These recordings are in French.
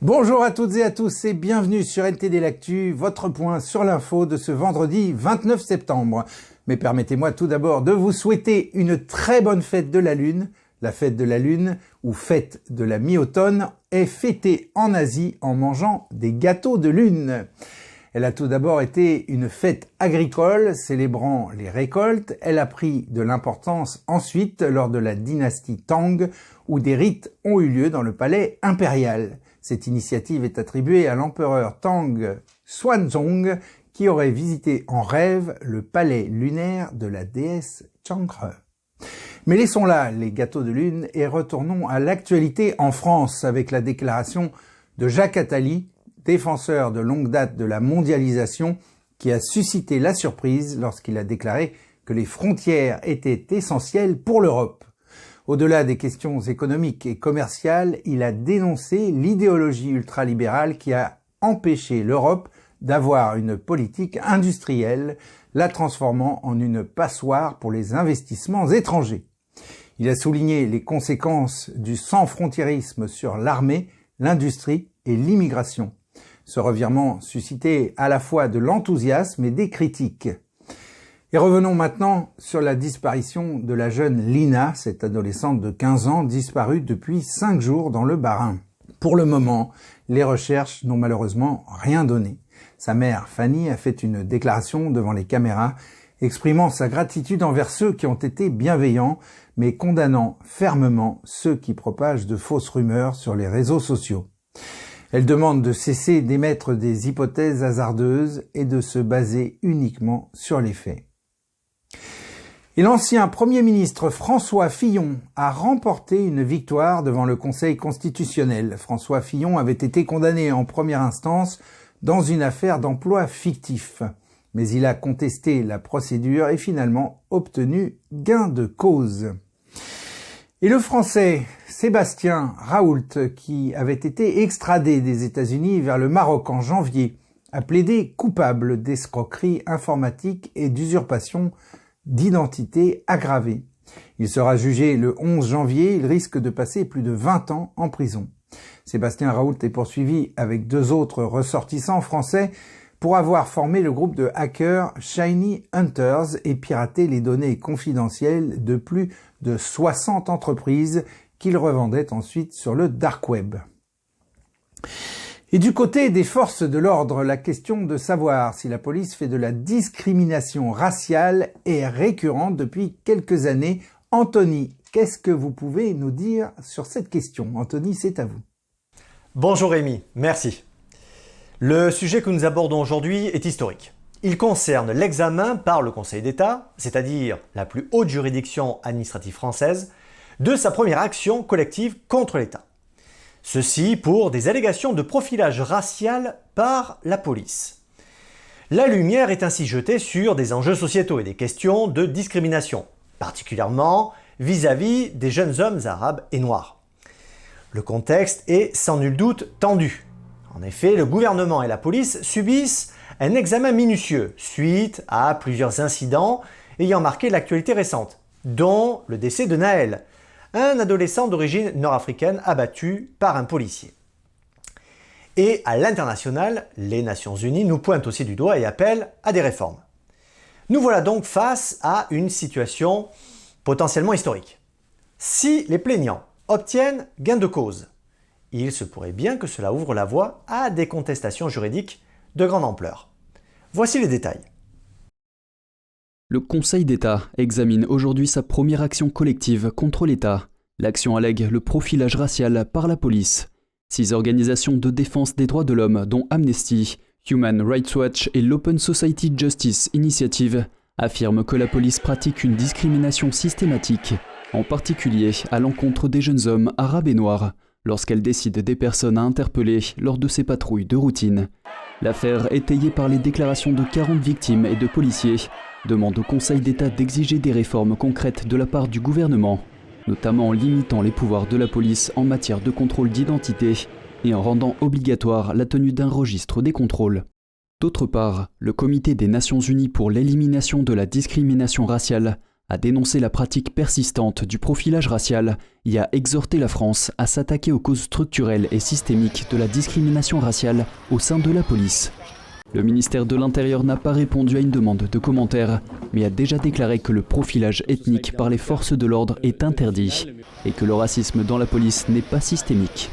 Bonjour à toutes et à tous et bienvenue sur NTD L'Actu, votre point sur l'info de ce vendredi 29 septembre. Mais permettez-moi tout d'abord de vous souhaiter une très bonne fête de la Lune. La fête de la Lune, ou fête de la mi-automne, est fêtée en Asie en mangeant des gâteaux de lune. Elle a tout d'abord été une fête agricole célébrant les récoltes. Elle a pris de l'importance ensuite lors de la dynastie Tang, où des rites ont eu lieu dans le palais impérial. Cette initiative est attribuée à l'empereur Tang Xuanzong, qui aurait visité en rêve le palais lunaire de la déesse Chang'e. Mais laissons là les gâteaux de lune et retournons à l'actualité en France avec la déclaration de Jacques Attali, défenseur de longue date de la mondialisation, qui a suscité la surprise lorsqu'il a déclaré que les frontières étaient essentielles pour l'Europe. Au-delà des questions économiques et commerciales, il a dénoncé l'idéologie ultralibérale qui a empêché l'Europe d'avoir une politique industrielle, la transformant en une passoire pour les investissements étrangers. Il a souligné les conséquences du sans-frontiérisme sur l'armée, l'industrie et l'immigration. Ce revirement suscitait à la fois de l'enthousiasme et des critiques. Et revenons maintenant sur la disparition de la jeune Lina, cette adolescente de 15 ans disparue depuis 5 jours dans le Bas-Rhin. Pour le moment, les recherches n'ont malheureusement rien donné. Sa mère, Fanny, a fait une déclaration devant les caméras, exprimant sa gratitude envers ceux qui ont été bienveillants, mais condamnant fermement ceux qui propagent de fausses rumeurs sur les réseaux sociaux. Elle demande de cesser d'émettre des hypothèses hasardeuses et de se baser uniquement sur les faits. Et l'ancien Premier ministre François Fillon a remporté une victoire devant le Conseil constitutionnel. François Fillon avait été condamné en première instance dans une affaire d'emploi fictif. Mais il a contesté la procédure et finalement obtenu gain de cause. Et le Français Sébastien Raoult, qui avait été extradé des États-Unis vers le Maroc en janvier, a plaidé coupable d'escroquerie informatique et d'usurpation d'identité aggravée. Il sera jugé le 11 janvier, il risque de passer plus de 20 ans en prison. Sébastien Raoult est poursuivi avec 2 autres ressortissants français pour avoir formé le groupe de hackers Shiny Hunters et piraté les données confidentielles de plus de 60 entreprises qu'ils revendaient ensuite sur le dark web. Et du côté des forces de l'ordre, la question de savoir si la police fait de la discrimination raciale est récurrente depuis quelques années. Anthony, qu'est-ce que vous pouvez nous dire sur cette question? Anthony, c'est à vous. Bonjour Rémi, merci. Le sujet que nous abordons aujourd'hui est historique. Il concerne l'examen par le Conseil d'État, c'est-à-dire la plus haute juridiction administrative française, de sa première action collective contre l'État. Ceci pour des allégations de profilage racial par la police. La lumière est ainsi jetée sur des enjeux sociétaux et des questions de discrimination, particulièrement vis-à-vis des jeunes hommes arabes et noirs. Le contexte est sans nul doute tendu. En effet, le gouvernement et la police subissent un examen minutieux suite à plusieurs incidents ayant marqué l'actualité récente, dont le décès de Naël, un adolescent d'origine nord-africaine abattu par un policier. Et à l'international, les Nations Unies nous pointent aussi du doigt et appellent à des réformes. Nous voilà donc face à une situation potentiellement historique. Si les plaignants obtiennent gain de cause, il se pourrait bien que cela ouvre la voie à des contestations juridiques de grande ampleur. Voici les détails. Le Conseil d'État examine aujourd'hui sa première action collective contre l'État. L'action allègue le profilage racial par la police. 6 organisations de défense des droits de l'homme, dont Amnesty, Human Rights Watch et l'Open Society Justice Initiative, affirment que la police pratique une discrimination systématique, en particulier à l'encontre des jeunes hommes arabes et noirs, lorsqu'elle décide des personnes à interpeller lors de ses patrouilles de routine. L'affaire, étayée par les déclarations de 40 victimes et de policiers, demande au Conseil d'État d'exiger des réformes concrètes de la part du gouvernement, notamment en limitant les pouvoirs de la police en matière de contrôle d'identité et en rendant obligatoire la tenue d'un registre des contrôles. D'autre part, le Comité des Nations Unies pour l'élimination de la discrimination raciale a dénoncé la pratique persistante du profilage racial et a exhorté la France à s'attaquer aux causes structurelles et systémiques de la discrimination raciale au sein de la police. Le ministère de l'Intérieur n'a pas répondu à une demande de commentaire, mais a déjà déclaré que le profilage ethnique par les forces de l'ordre est interdit et que le racisme dans la police n'est pas systémique.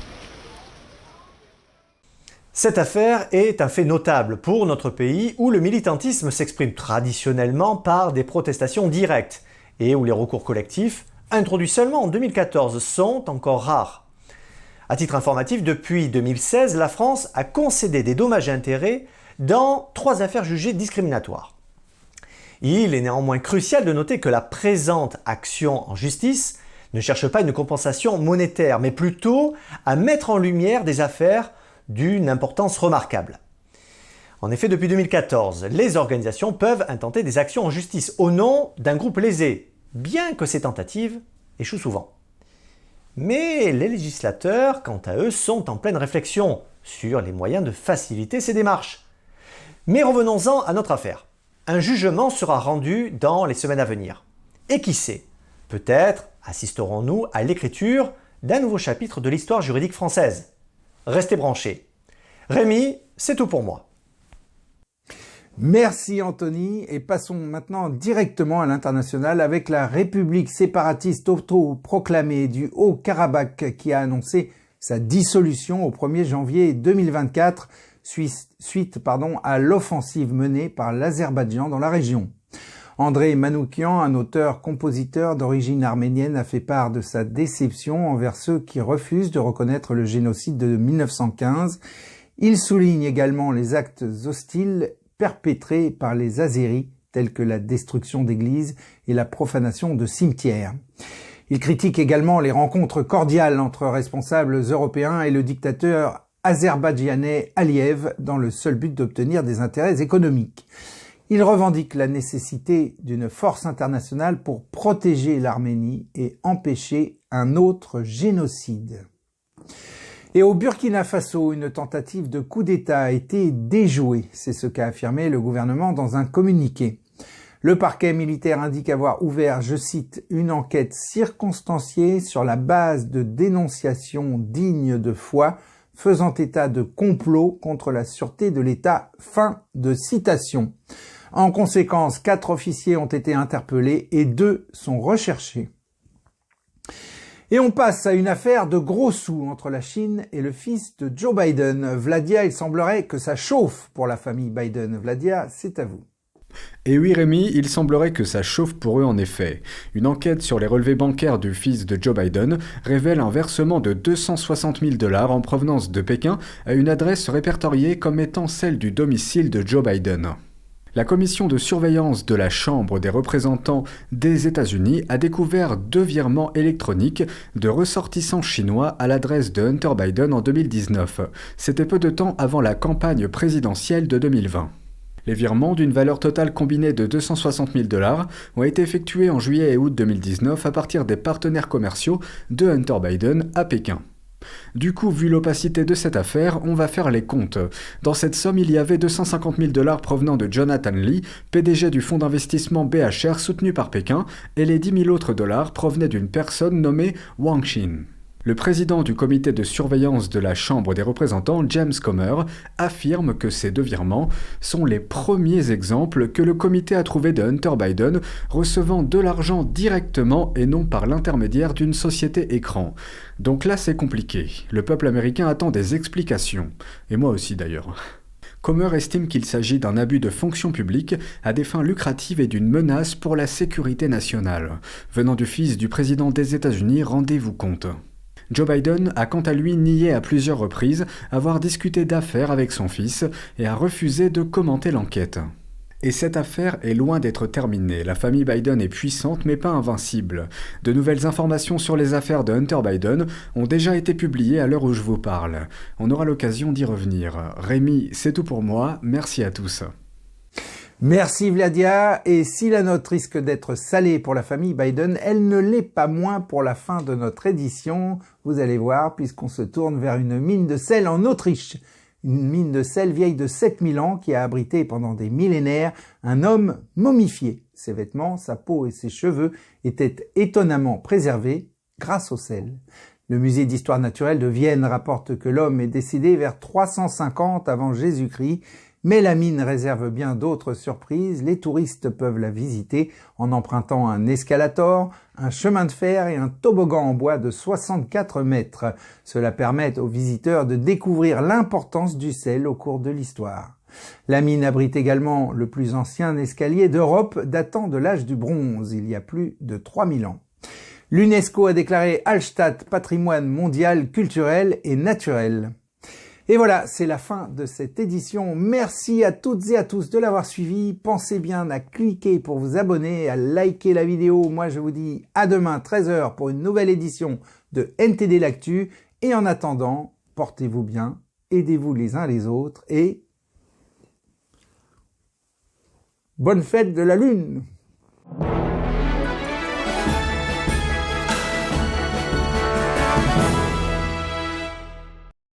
Cette affaire est un fait notable pour notre pays où le militantisme s'exprime traditionnellement par des protestations directes et où les recours collectifs, introduits seulement en 2014, sont encore rares. À titre informatif, depuis 2016, la France a concédé des dommages et intérêts dans 3 affaires jugées discriminatoires. Il est néanmoins crucial de noter que la présente action en justice ne cherche pas une compensation monétaire, mais plutôt à mettre en lumière des affaires d'une importance remarquable. En effet, depuis 2014, les organisations peuvent intenter des actions en justice au nom d'un groupe lésé, bien que ces tentatives échouent souvent. Mais les législateurs, quant à eux, sont en pleine réflexion sur les moyens de faciliter ces démarches. Mais revenons-en à notre affaire. Un jugement sera rendu dans les semaines à venir. Et qui sait, peut-être assisterons-nous à l'écriture d'un nouveau chapitre de l'histoire juridique française. Restez branchés. Rémi, c'est tout pour moi. Merci Anthony, et passons maintenant directement à l'international avec la République séparatiste autoproclamée du Haut-Karabakh qui a annoncé sa dissolution au 1er janvier 2024 suite à l'offensive menée par l'Azerbaïdjan dans la région. André Manoukian, un auteur-compositeur d'origine arménienne, a fait part de sa déception envers ceux qui refusent de reconnaître le génocide de 1915. Il souligne également les actes hostiles perpétrés par les Azéris, tels que la destruction d'églises et la profanation de cimetières. Il critique également les rencontres cordiales entre responsables européens et le dictateur azerbaïdjanais Aliyev dans le seul but d'obtenir des intérêts économiques. Il revendique la nécessité d'une force internationale pour protéger l'Arménie et empêcher un autre génocide. Et au Burkina Faso, une tentative de coup d'État a été déjouée, c'est ce qu'a affirmé le gouvernement dans un communiqué. Le parquet militaire indique avoir ouvert, je cite, une enquête circonstanciée sur la base de dénonciations dignes de foi, faisant état de complot contre la sûreté de l'État. Fin de citation. En conséquence, 4 officiers ont été interpellés et 2 sont recherchés. Et on passe à une affaire de gros sous entre la Chine et le fils de Joe Biden. Vladia, il semblerait que ça chauffe pour la famille Biden. Vladia, c'est à vous. Et oui Rémi, il semblerait que ça chauffe pour eux en effet. Une enquête sur les relevés bancaires du fils de Joe Biden révèle un versement de 260 000 $ en provenance de Pékin à une adresse répertoriée comme étant celle du domicile de Joe Biden. La commission de surveillance de la Chambre des représentants des États-Unis a découvert 2 virements électroniques de ressortissants chinois à l'adresse de Hunter Biden en 2019. C'était peu de temps avant la campagne présidentielle de 2020. Les virements d'une valeur totale combinée de 260 000 $ ont été effectués en juillet et août 2019 à partir des partenaires commerciaux de Hunter Biden à Pékin. Du coup, vu l'opacité de cette affaire, on va faire les comptes. Dans cette somme, il y avait 250 000 $ provenant de Jonathan Lee, PDG du fonds d'investissement BHR soutenu par Pékin, et les 10 000 autres dollars provenaient d'une personne nommée Wang Xin. Le président du comité de surveillance de la Chambre des représentants, James Comer, affirme que ces 2 virements sont les premiers exemples que le comité a trouvé de Hunter Biden recevant de l'argent directement et non par l'intermédiaire d'une société écran. Donc là, c'est compliqué. Le peuple américain attend des explications. Et moi aussi d'ailleurs. Comer estime qu'il s'agit d'un abus de fonction publique à des fins lucratives et d'une menace pour la sécurité nationale. Venant du fils du président des États-Unis, rendez-vous compte. Joe Biden a quant à lui nié à plusieurs reprises avoir discuté d'affaires avec son fils et a refusé de commenter l'enquête. Et cette affaire est loin d'être terminée. La famille Biden est puissante mais pas invincible. De nouvelles informations sur les affaires de Hunter Biden ont déjà été publiées à l'heure où je vous parle. On aura l'occasion d'y revenir. Rémi, c'est tout pour moi. Merci à tous. Merci Vladia, et si la note risque d'être salée pour la famille Biden, elle ne l'est pas moins pour la fin de notre édition. Vous allez voir, puisqu'on se tourne vers une mine de sel en Autriche. une mine de sel vieille de 7000 ans qui a abrité pendant des millénaires un homme momifié. Ses vêtements, sa peau et ses cheveux étaient étonnamment préservés grâce au sel. Le musée d'histoire naturelle de Vienne rapporte que l'homme est décédé vers 350 avant Jésus-Christ, mais la mine réserve bien d'autres surprises. Les touristes peuvent la visiter en empruntant un escalator, un chemin de fer et un toboggan en bois de 64 mètres. Cela permet aux visiteurs de découvrir l'importance du sel au cours de l'histoire. La mine abrite également le plus ancien escalier d'Europe datant de l'âge du bronze, il y a plus de 3000 ans. L'UNESCO a déclaré Hallstatt patrimoine mondial culturel et naturel. Et voilà, c'est la fin de cette édition. Merci à toutes et à tous de l'avoir suivi. Pensez bien à cliquer pour vous abonner, à liker la vidéo. Moi, je vous dis à demain 13 h pour une nouvelle édition de NTD l'Actu. Et en attendant, portez-vous bien, aidez-vous les uns les autres et bonne fête de la Lune!